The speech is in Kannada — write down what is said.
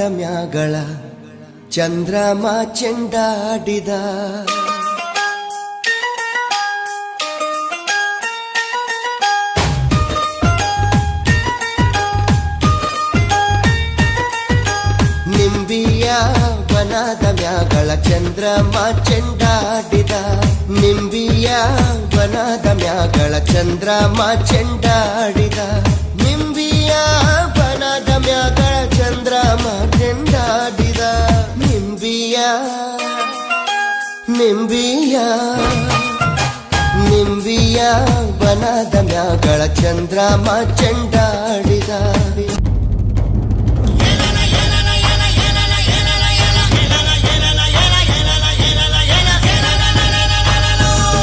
ಮ್ಯಾಗಳ ಚಂದ್ರಮ ಚೆಂಡಾಡಿದ. ನಿಂಬಿಯ ವನದ ಮ್ಯಾಗಳ ಚಂದ್ರಮ ಚೆಂಡಾಡಿದ. ನಿಂಬಿಯ ವನದ ಮ್ಯಾಗಳ ಚಂದ್ರಮ ಚೆಂಡಾಡಿದ. ನಿಂಬಿಯ ವನದ ಮ್ಯಾಗಳ ಚಂದ್ರಮ ಚೆಂಡಾಡಿದ. ನಿಂಬಿಯ ನಿಂಬಿಯ ನಿಂಬಿಯ ವನದ ಮ್ಯಾಗಳ ಚಂದ್ರಮ ಚೆಂಡಾಡಿದ.